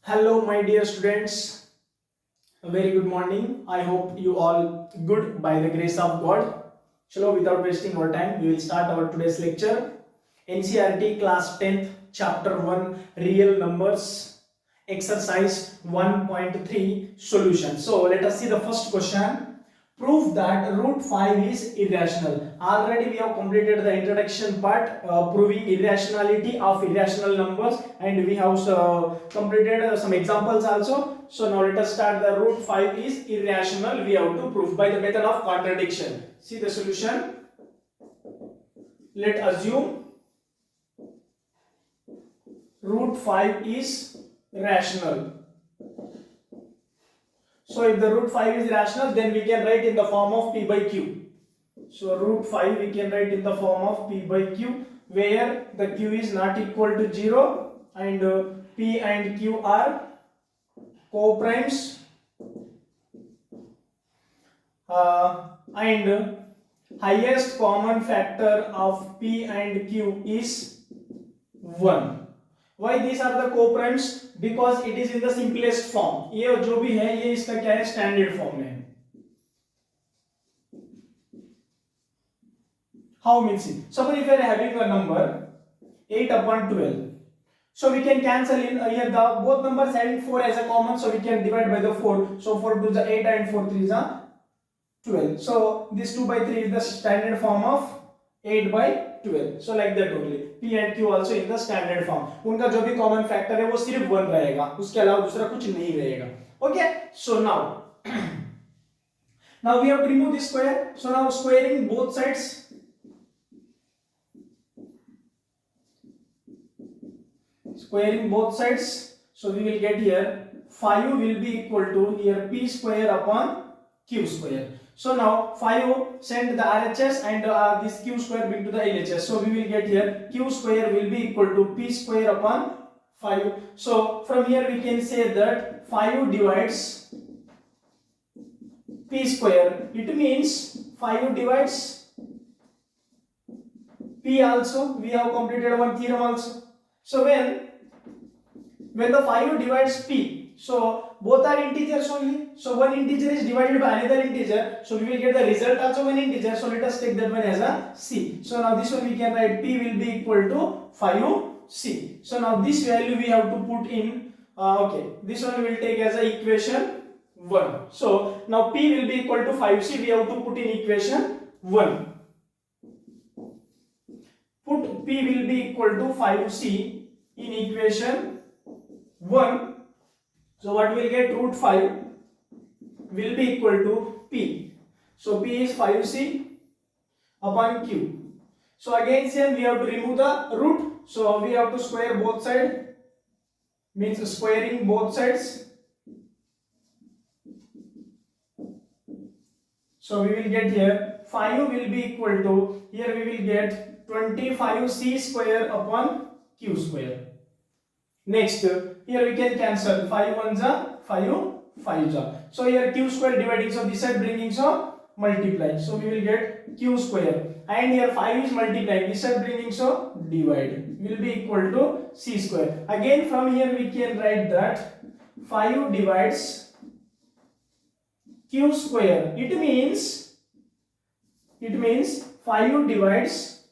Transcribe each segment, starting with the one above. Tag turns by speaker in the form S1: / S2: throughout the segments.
S1: Hello, my dear students. A very good morning. I hope you all good by the grace of God. Chalo, without wasting our time, we will start our today's lecture. NCERT class 10th, chapter 1, real numbers, exercise 1.3 solution. So let us see the first question. Prove that root 5 is irrational. Already we have completed the introduction part, proving irrationality of irrational numbers, and we have completed some examples also. So now let us start. The root 5 is irrational. We have to prove by the method of contradiction. See the solution. Let assume root 5 is rational. So if the root 5 is rational, then we can write in the form of p by q. So root 5 we can write in the form of p by q, where the q is not equal to 0 and p and q are co-primes, and highest common factor of p and q is 1. Why these are the co-primes? Because it is in the simplest form. ये जो भी है ये इसका क्या है, standard form में है. How means it? Suppose if you are having a number 8 upon 12, so we can cancel in here the both numbers having 4 as a common, so we can divide by the 4. So 4 to the 8 and 4 3 is a 12. So this 2 by 3 is the standard form of 8 by 12. So like that only. P and Q also in the standard form. उनका जो भी common factor है वो सिर्फ 1 रहेगा, उसके अलावा दूसरा कुछ नहीं रहेगा. Okay. So now we have to remove this square. So now squaring both sides. Squaring both sides. So we will get here 5 will be equal to here P square upon Q square. So now 5 send the RHS and this Q square bring to the LHS. So we will get here Q square will be equal to P square upon 5. So from here we can say that 5 divides P square. It means 5 divides P also. We have completed one theorem also. So when the 5 divides P, so both are integers only. So one integer is divided by another integer. So we will get the result also one integer. So let us take that one as a C. So now this one we can write P will be equal to 5C. So now this value we have to put in. This one we will take as a equation 1. So now P will be equal to 5C. We have to put in equation 1. Put P will be equal to 5C in equation 1. So what we will get, root 5 will be equal to P. So P is 5C upon Q. So again same, we have to remove the root. So we have to square both sides, means squaring both sides. So we will get here 5 will be equal to, here we will get 25C square upon Q square. Next, here we can cancel 5 ones are 5 5s are. So here Q square dividing, so this side bringing, so multiply. So we will get Q square, and here 5 is multiplying, this side bringing, so divide, will be equal to C square. Again from here we can write that 5 divides Q square. It means 5 divides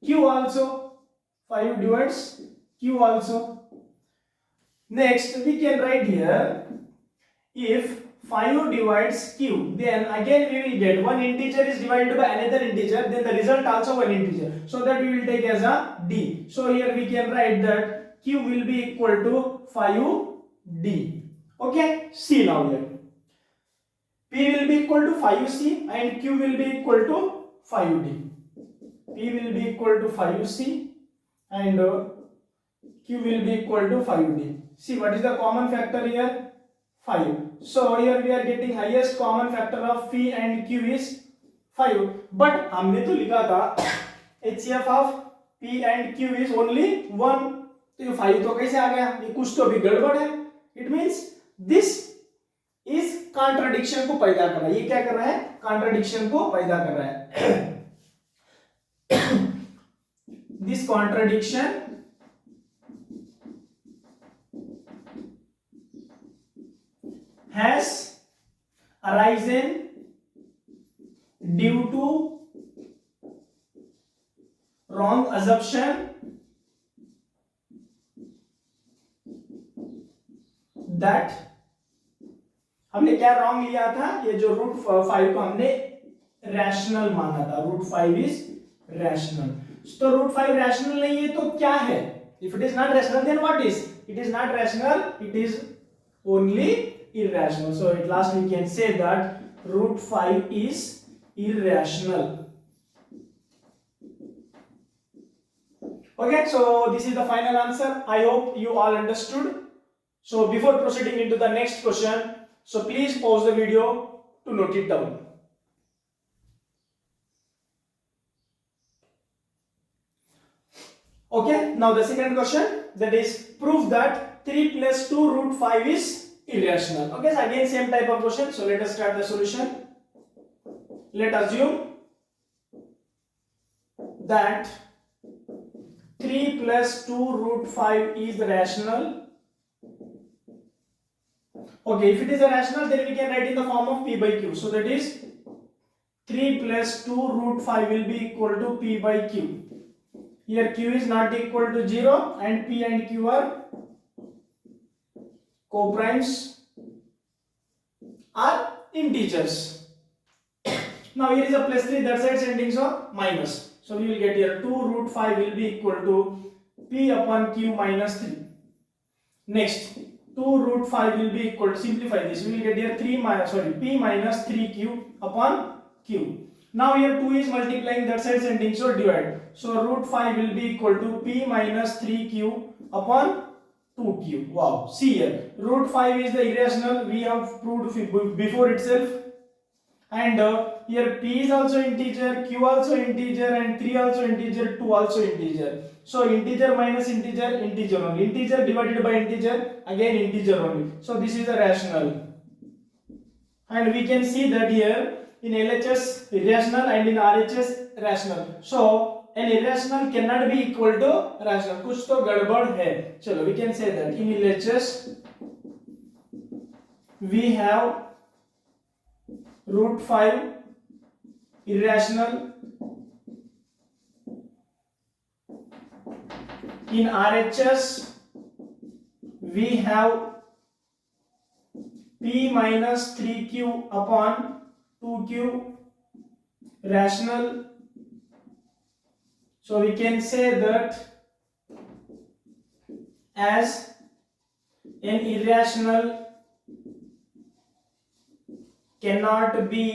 S1: Q also. 5 divides Q also. Next we can write here, if 5 divides Q, then again we will get one integer is divided by another integer, then the result also one integer. So that we will take as a D. So here we can write that Q will be equal to 5D. Okay, see now here. P will be equal to 5C and Q will be equal to 5D. P will be equal to 5C and Q will be equal to 5D. See what is the common factor here? 5. So here we are getting highest common factor of P and Q is 5. But हमने तो लिखा था HCF of P and Q is only 1. तो ये 5 तो कैसे आ गया? ये कुछ तो भी गड़बड़ है. It means this is contradiction को पैदा कर रहा है. ये क्या कर रहा है? Contradiction को पैदा कर रहा है. This contradiction has arisen due to wrong assumption that, हमने क्या रॉन्ग लिया था, ये जो रूट 5 को हमने रैशनल माना था, रूट 5 इज रैशनल। तो रूट 5 रैशनल नहीं है तो क्या है? If it is not rational then what is? It is not rational, it is only irrational. So at last we can say that root 5 is irrational. Okay, so this is the final answer. I hope you all understood. So before proceeding into the next question, so please pause the video to note it down. Okay, now the second question, that is prove that 3 plus 2 root 5 is irrational. Okay, so again same type of question. So let us start the solution. Let us assume that 3 plus 2 root 5 is rational. Okay, if it is a rational, then we can write in the form of p by q. So that is 3 plus 2 root 5 will be equal to p by q. Here q is not equal to 0 and p and q are co-primes, are integers. Now here is a plus 3, that side endings are minus. So we will get here 2 root 5 will be equal to p upon q minus 3. Next 2 root 5 will be equal to, simplify this, we will get here p minus 3q upon q. Now here 2 is multiplying that side ending, so divide. So root 5 will be equal to p minus 3q upon 2q. Wow, see here, root 5 is the irrational, we have proved before itself. And here p is also integer, q also integer, and 3 also integer, 2 also integer. So integer minus integer, integer only. Integer divided by integer, again integer only. So this is a rational. And we can see that here in LHS irrational and in RHS rational. So an irrational cannot be equal to rational. कुछ तो गड़बड़ है. चलो, we can say that in LHS we have root 5 irrational. In RHS we have p minus 3q upon 2q rational. So we can say that as an irrational cannot be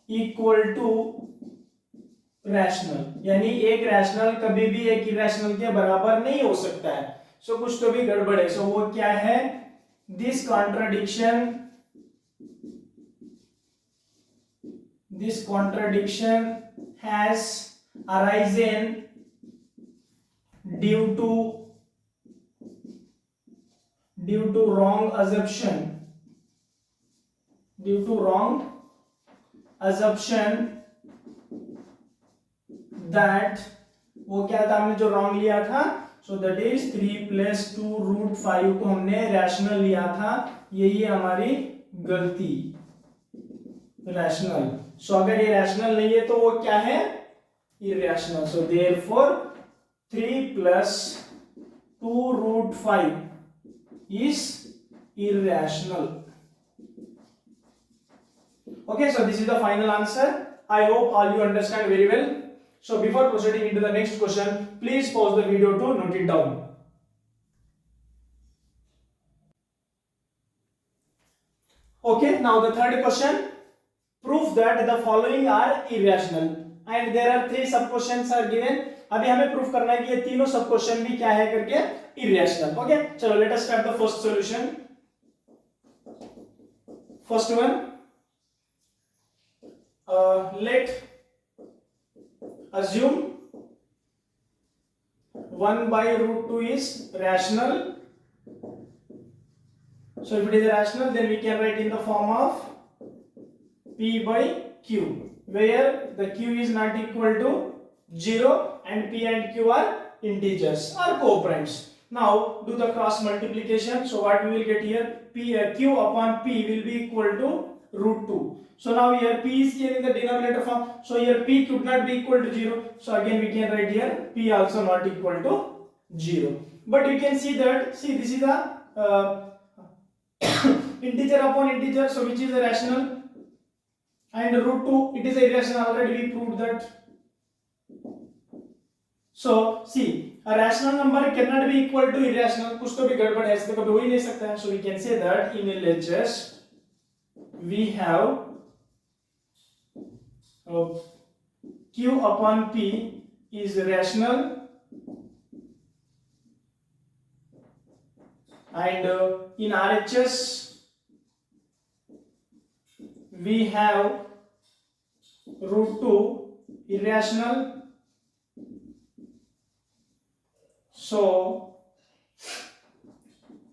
S1: equal to rational, यानी एक rational कभी भी एक irrational के बराबर नहीं हो सकता है. सो कुछ तो भी गड़बड़ है. सो वो क्या है? This contradiction has arisen due to wrong assumption, that वो क्या था, हमने जो रॉन्ग लिया था, so that is 3 plus 2 root 5 को हमने रैशनल लिया था, यही हमारी गलती, रैशनल. सो अगर ये रैशनल नहीं है तो वो क्या है? Irrational. So therefore 3 plus 2 root 5 is irrational. Okay, so this is the final answer. I hope all you understand very well. So before proceeding into the next question, please pause the video to note it down. Okay, now the third question, prove that the following are irrational and there are 3 sub questions are given. अभी हमें proof करना है कि ये तीनों सब question भी क्या है करके irrational. Okay, चलो let us start the first solution. First one, let assume 1 by root 2 is rational. So if it is rational, then we can write in the form of p by q, where the q is not equal to 0 and p and q are integers or co-primes. Now do the cross multiplication. So what we will get here? Q upon P will be equal to root 2. So now here P is here in the denominator form. So here P could not be equal to 0. So again we can write here P also not equal to 0. But you can see that, see this is a integer upon integer, so which is a rational, and root 2 it is a irrational. Already we proved that. So see, a rational number cannot be equal to irrational. कुछ तो भी गड़बड़ है, ऐसे तो कभी हो ही नहीं सकता है. So we can say that in LHS we have Q upon P is rational, and in RHS we have root 2 irrational. So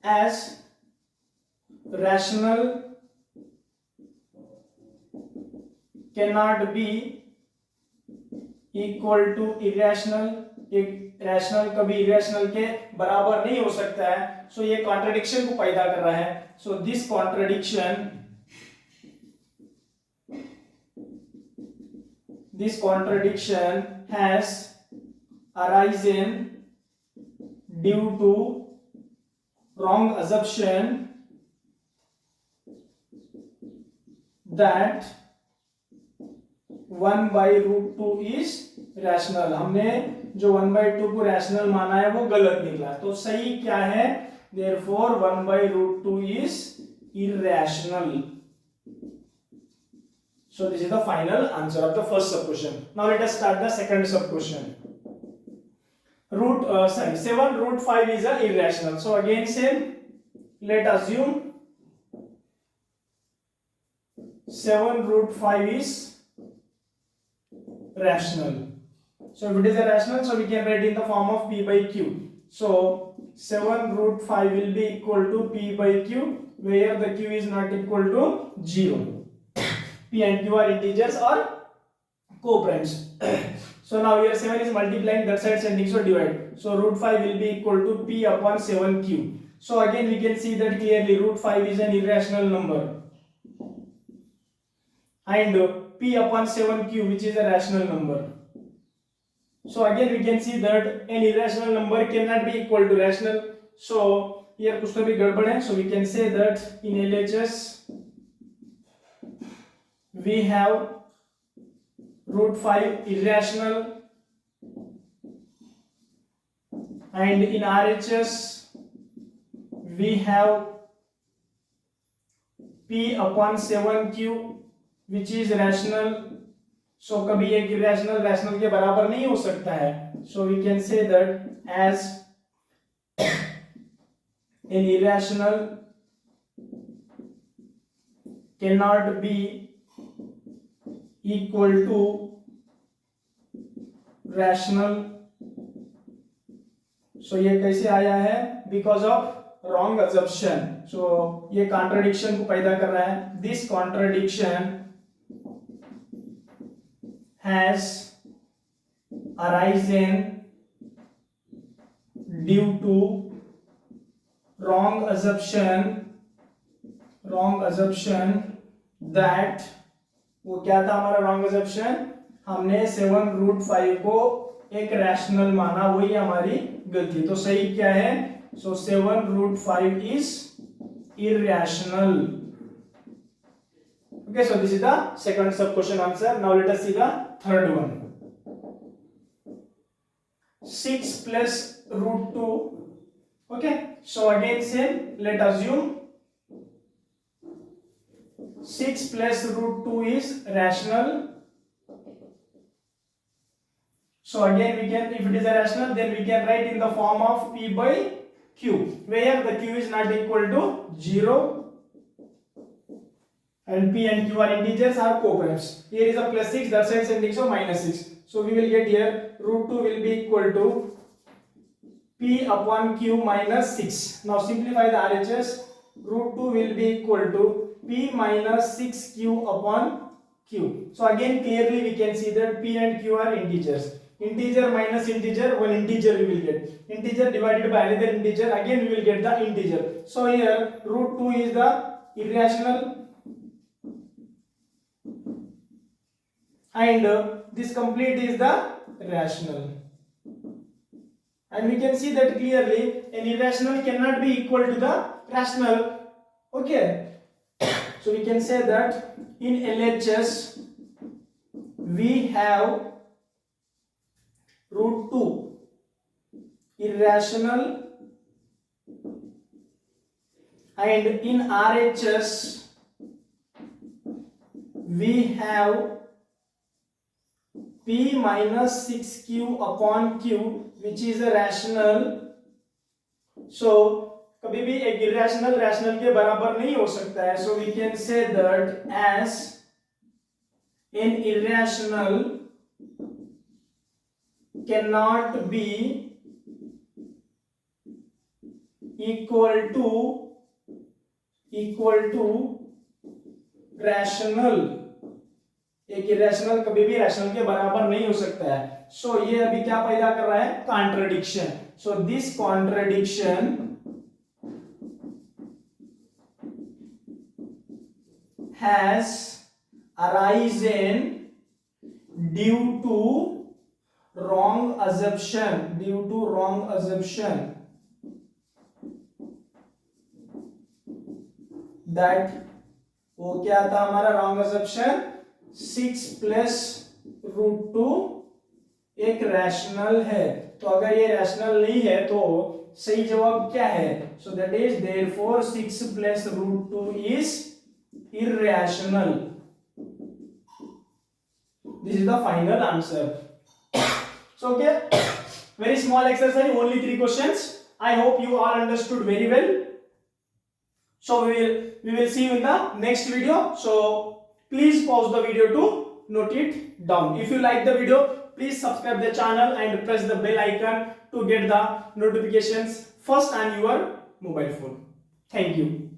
S1: as rational cannot be equal to irrational, एक रैशनल कभी इरेशनल के बराबर नहीं हो सकता है. सो ये contradiction को पैदा कर रहा है. So this contradiction has arisen due to wrong assumption that 1 by root 2 is rational. हमने जो 1 by 2 को रैशनल माना है वो गलत निकला. तो सही क्या है? Therefore 1 by root 2 is irrational. So this is the final answer of the first sub question. Now let us start the second sub question. 7 root 5 is a irrational. So again same, let assume 7 root 5 is rational. So if it is a rational, so we can write in the form of P by Q. So 7 root 5 will be equal to P by Q, where the Q is not equal to 0. P and Q are integers or co-primes. So now here 7 is multiplying that side sending, so divide. So root 5 will be equal to P upon 7Q. So again we can see that clearly root 5 is an irrational number, and P upon 7Q which is a rational number. So again we can see that an irrational number cannot be equal to rational. So here कुछ तो भी गड़बड़ है. So we can say that in LHS we have root 5 irrational, and in RHS we have P upon 7Q which is rational. So कभी एक irrational rational के बराबर नहीं हो सकता है. So we can say that as an irrational cannot be equal to rational. So ये कैसे आया है? Because of wrong assumption. So ये contradiction को पैदा कर रहा है. This contradiction has arisen due to wrong assumption that, वो क्या था हमारा wrong assumption? हमने 7 root 5 को एक rational माना, वही हमारी गलती. तो सही क्या है? So 7 root 5 is irrational. Okay, so this is the second sub question answer. Now let us see the third one. 6 plus root 2. Okay, so again same, let assume 6 plus root 2 is rational. So again we can, if it is a rational, then we can write in the form of P by Q, where the Q is not equal to 0 and P and Q are integers, are co-primes. Here is a plus 6, that side sending, so minus 6. So we will get here root 2 will be equal to P upon Q minus 6. Now simplify the RHS. Root 2 will be equal to P minus 6Q upon Q. So again clearly we can see that P and Q are integers. integer minus integer, one integer we will get, integer divided by another integer, again we will get the integer. So here root 2 is the irrational and this complete is the rational, and we can see that clearly an irrational cannot be equal to the rational. Okay, so we can say that in LHS we have root 2 irrational, and in RHS we have p minus 6q upon q which is a rational. So कभी भी एक irrational rational के बराबर नहीं हो सकता है. So we can say that as an irrational cannot be equal to rational. एक irrational कभी भी rational के बराबर नहीं हो सकता है. So ये अभी क्या पैदा कर रहा है? Contradiction. So this contradiction has arisen due to wrong assumption that वो क्या था हमारा wrong assumption 6 plus root 2 एक रैशनल है. तो अगर ये रैशनल नहीं है तो सही जवाब क्या है? So that is therefore 6 plus root 2 is irrational. This is the final answer. So okay, very small exercise, only 3 questions. I hope you all understood very well. So we will see you in the next video. So please pause the video to note it down. If you like the video, please subscribe the channel and press the bell icon to get the notifications first on your mobile phone. Thank you.